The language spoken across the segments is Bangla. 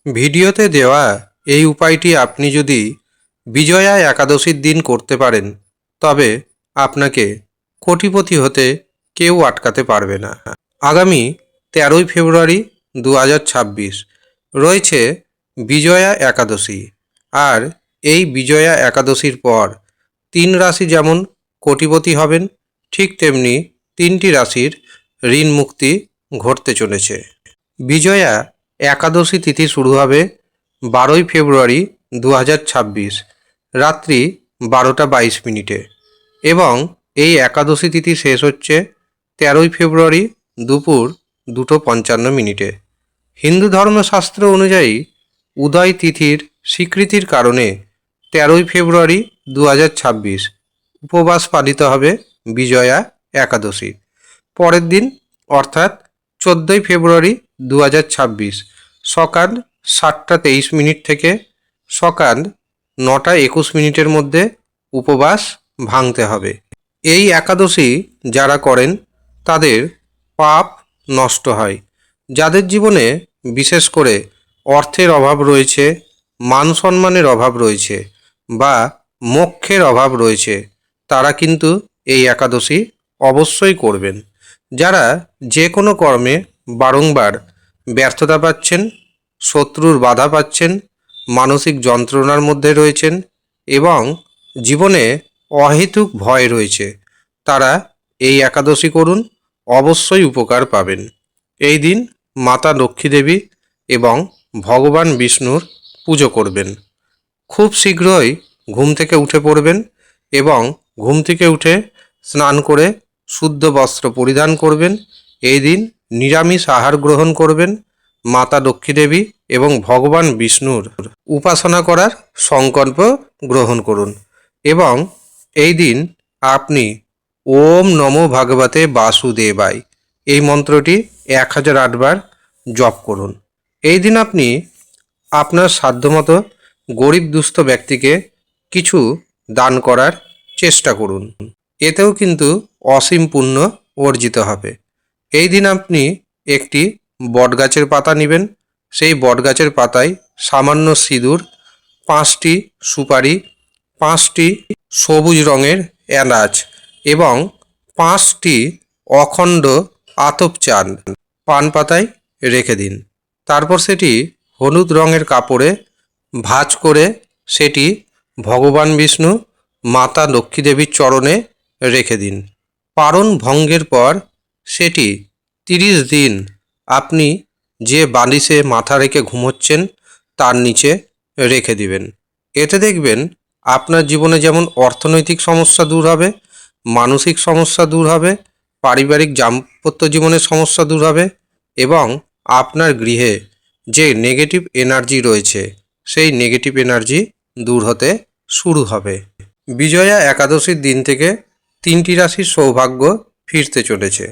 ভিডিওতে দেওয়া এই উপায়টি আপনি যদি বিজয়া একাদশীর দিন করতে পারেন তবে আপনাকে কোটিপতি হতে কেউ আটকাতে পারবে না। আগামী 13ই ফেব্রুয়ারি 2026 রয়েছে বিজয়া একাদশী। আর এই বিজয়া একাদশীর পর 3 রাশি যেমন কোটিপতি হবেন, ঠিক তেমনি 3টি রাশির ঋণ মুক্তি ঘটতে চলেছে। বিজয়া একাদশী তিথি শুরু হবে 12ই ফেব্রুয়ারি 2026 রাত্রি 12:22 এবং এই একাদশী তিথি শেষ হচ্ছে 13ই ফেব্রুয়ারি দুপুর 2:55। হিন্দু ধর্মশাস্ত্র অনুযায়ী উদয় তিথির স্বীকৃতির কারণে 13ই ফেব্রুয়ারি 2026 উপবাস পালিত হবে বিজয়া একাদশী। পরের দিন অর্থাৎ 14ই ফেব্রুয়ারি 2026 সকাল 7:23 থেকে সকাল 9:21 মধ্যে উপবাস ভাঙতে হবে। এই একাদশী যারা করেন তাদের পাপ নষ্ট হয়। যাদের জীবনে বিশেষ করে অর্থের অভাব রয়েছে, মান সম্মানের অভাব রয়েছে বা মোক্ষের অভাব রয়েছে, তারা কিন্তু এই একাদশী অবশ্যই করবেন। যারা যে কোনো কর্মে বারংবার ব্যর্থতা পাচ্ছেন, শত্রুর বাধা পাচ্ছেন, মানসিক যন্ত্রণার মধ্যে রয়েছেন এবং জীবনে অহেতুক ভয় রয়েছে, তারা এই একাদশী করুন, অবশ্যই উপকার পাবেন। এই দিন মাতা লক্ষ্মী দেবী এবং ভগবান বিষ্ণুর পুজো করবেন। খুব শীঘ্রই ঘুম থেকে উঠে পড়বেন এবং ঘুম থেকে উঠে স্নান করে শুদ্ধ বস্ত্র পরিধান করবেন। এই দিন নিরামিষ আহার গ্রহণ করবেন। মাতা লক্ষ্মী দেবী এবং ভগবান বিষ্ণুর উপাসনা করার সংকল্প গ্রহণ করুন এবং এই দিন আপনি ওম নমো ভগবতে বাসুদেবায় এই মন্ত্রটি 1008 বার জপ করুন। এই দিন আপনি আপনার সাধ্যমতো গরিব দুস্থ ব্যক্তিকে কিছু দান করার চেষ্টা করুন। এতেও কিন্তু অসীম পুণ্য অর্জিত হবে। এই দিন আপনি একটি বটগাছের পাতা নেবেন। সেই বটগাছের পাতায় সামান্য সিঁদুর, 5টি সুপারি, 5টি সবুজ রঙের এলাচ এবং 5টি অখণ্ড আতপ চাল পান পাতায় রেখে দিন। তারপর সেটি হলুদ রঙের কাপড়ে ভাঁজ করে সেটি ভগবান বিষ্ণু, মাতা লক্ষ্মী দেবীর চরণে রেখে দিন। পারণ ভঙ্গের পর সেটি 30 দিন আপনি যে বালিশে মাথা রেখে ঘুমোচ্ছেন তার নিচে রেখে দিবেন। এতে দেখবেন আপনার জীবনে যেমন অর্থনৈতিক সমস্যা দূর হবে, মানসিক সমস্যা দূর হবে, পারিবারিক দাম্পত্য জীবনের সমস্যা দূর হবে এবং আপনার গৃহে যে নেগেটিভ এনার্জি রয়েছে সেই নেগেটিভ এনার্জি দূর হতে শুরু হবে। বিজয়া একাদশীর দিন থেকে 3টি রাশির সৌভাগ্য ফিরতে চলেছে।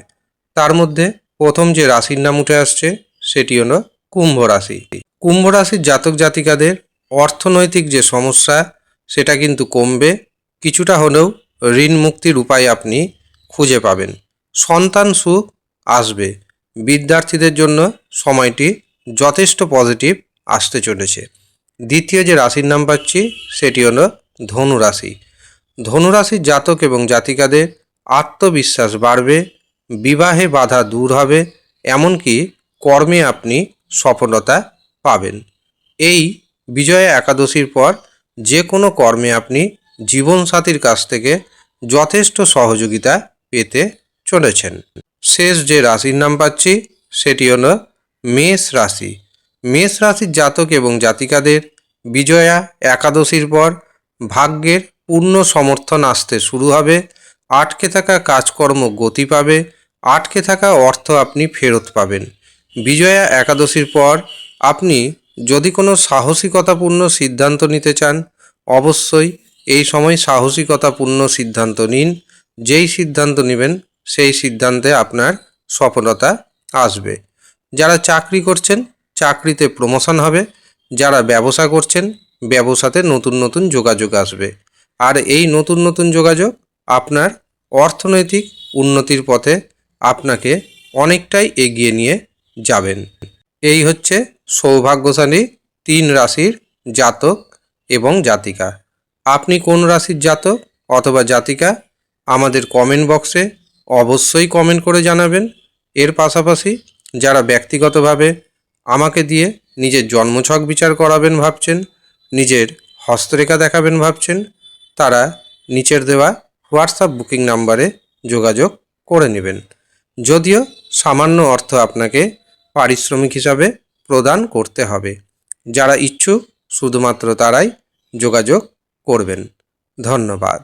তার মধ্যে প্রথম যে রাশির নাম উঠে আসছে সেটি হলো কুম্ভ রাশি। কুম্ভ রাশির জাতক জাতিকাদের অর্থনৈতিক যে সমস্যা সেটা কিন্তু কমবে। কিছুটা হলেও ঋণ মুক্তির উপায় আপনি খুঁজে পাবেন। সন্তান সুখ আসবে। বিদ্যার্থীদের জন্য সময়টি যথেষ্ট পজিটিভ আসতে চলেছে। দ্বিতীয় যে রাশির নাম পাচ্ছি সেটি হলো ধনু রাশি। ধনু রাশির জাতক এবং জাতিকাদের আত্মবিশ্বাস বাড়বে, বিবাহে বাধা দূর হবে, এমনকি কর্মে আপনি সফলতা পাবেন। এই বিজয়া একাদশীর পর যে কোনো কর্মে আপনি জীবনসাথীর কাছ থেকে যথেষ্ট সহযোগিতা পেতে চলেছেন। শেষ যে রাশির নাম পাচ্ছি সেটি হলো মেষ রাশি। মেষ রাশির জাতক এবং জাতিকাদের বিজয়া একাদশীর পর ভাগ্যের পূর্ণ সমর্থন আসতে শুরু হবে। আটকে থাকা কাজকর্ম গতি পাবে, আটকে থাকা অর্থ আপনি ফেরত পাবেন। বিজয়া একাদশীর পর আপনি যদি কোনো সাহসিকতাপূর্ণ সিদ্ধান্ত নিতে চান, অবশ্যই এই সময় সাহসিকতাপূর্ণ সিদ্ধান্ত নিন। যেই সিদ্ধান্ত নেবেন সেই সিদ্ধান্তে আপনার সফলতা আসবে। যারা চাকরি করছেন চাকরিতে প্রমোশন হবে, যারা ব্যবসা করছেন ব্যবসাতে নতুন নতুন যোগাযোগ আসবে। আর এই নতুন নতুন যোগাযোগ আপনার অর্থনৈতিক উন্নতির পথে আপনাকে অনেকটাই এগিয়ে নিয়ে যাবেন। এই হচ্ছে সৌভাগ্যশালী 3 রাশির জাতক এবং জাতিকা। আপনি কোন রাশির জাতক অথবা জাতিকা আমাদের কমেন্ট বক্সে অবশ্যই কমেন্ট করে জানাবেন। এর পাশাপাশি যারা ব্যক্তিগতভাবে আমাকে দিয়ে নিজের জন্মছক বিচার করাবেন ভাবছেন, নিজের হস্তরেখা দেখাবেন ভাবছেন, তারা নিচের দেওয়া হোয়াটসঅ্যাপ বুকিং নাম্বারে যোগাযোগ করে নেবেন। যদিও সামান্য অর্থ আপনাকে পারিশ্রমিক হিসাবে প্রদান করতে হবে। যারা ইচ্ছুক শুধুমাত্র তারাই যোগাযোগ করবেন। ধন্যবাদ।